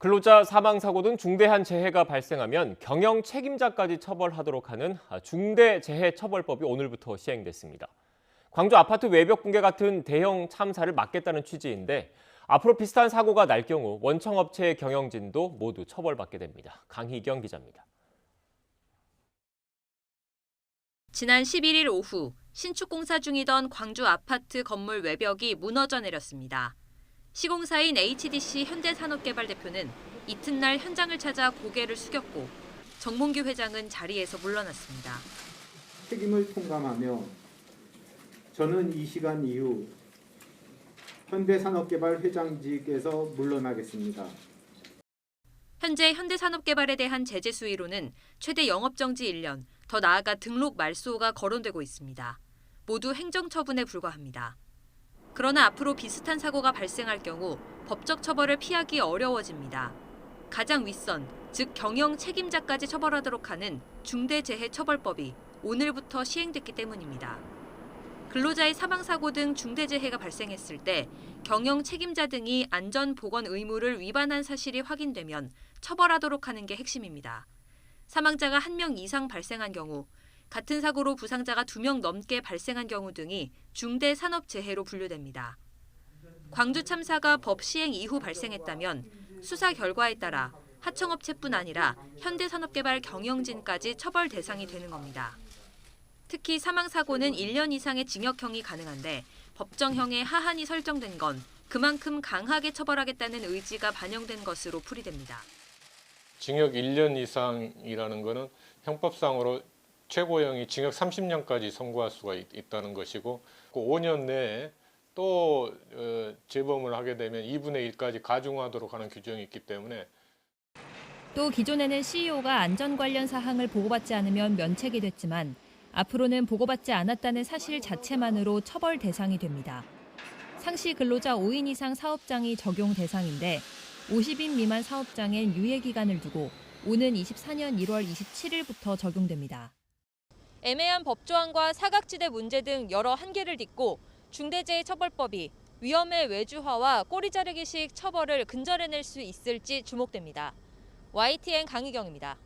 근로자 사망사고 등 중대한 재해가 발생하면 경영 책임자까지 처벌하도록 하는 중대재해처벌법이 오늘부터 시행됐습니다. 광주 아파트 외벽 붕괴 같은 대형 참사를 막겠다는 취지인데 앞으로 비슷한 사고가 날 경우 원청업체의 경영진도 모두 처벌받게 됩니다. 강희경 기자입니다. 지난 11일 오후 신축 공사 중이던 광주 아파트 건물 외벽이 무너져 내렸습니다. 시공사인 HDC 현대산업개발 대표는 이튿날 현장을 찾아 고개를 숙였고 정몽규 회장은 자리에서 물러났습니다. 책임을 통감하며 저는 이 시간 이후 현대산업개발 회장직에서 물러나겠습니다. 현재 현대산업개발에 대한 제재 수위로는 최대 영업정지 1년, 더 나아가 등록 말소가 거론되고 있습니다. 모두 행정처분에 불과합니다. 그러나 앞으로 비슷한 사고가 발생할 경우 법적 처벌을 피하기 어려워집니다. 가장 윗선, 즉 경영 책임자까지 처벌하도록 하는 중대재해처벌법이 오늘부터 시행됐기 때문입니다. 근로자의 사망사고 등 중대재해가 발생했을 때 경영 책임자 등이 안전보건 의무를 위반한 사실이 확인되면 처벌하도록 하는 게 핵심입니다. 사망자가 1명 이상 발생한 경우, 같은 사고로 부상자가 2명 넘게 발생한 경우 등이 중대산업재해로 분류됩니다. 광주 참사가 법 시행 이후 발생했다면 수사 결과에 따라 하청업체뿐 아니라 현대산업개발 경영진까지 처벌 대상이 되는 겁니다. 특히 사망사고는 1년 이상의 징역형이 가능한데 법정형의 하한이 설정된 건 그만큼 강하게 처벌하겠다는 의지가 반영된 것으로 풀이됩니다. 징역 1년 이상이라는 것은 형법상으로 최고형이 징역 30년까지 선고할 수가 있다는 것이고, 그 5년 내에 또 재범을 하게 되면 2분의 1까지 가중하도록 하는 규정이 있기 때문에. 또 기존에는 CEO가 안전 관련 사항을 보고받지 않으면 면책이 됐지만 앞으로는 보고받지 않았다는 사실 자체만으로 처벌 대상이 됩니다. 상시 근로자 5인 이상 사업장이 적용 대상인데 50인 미만 사업장엔 유예 기간을 두고 오는 24년 1월 27일부터 적용됩니다. 애매한 법조항과 사각지대 문제 등 여러 한계를 딛고 중대재해처벌법이 위험의 외주화와 꼬리 자르기식 처벌을 근절해낼 수 있을지 주목됩니다. YTN 강희경입니다.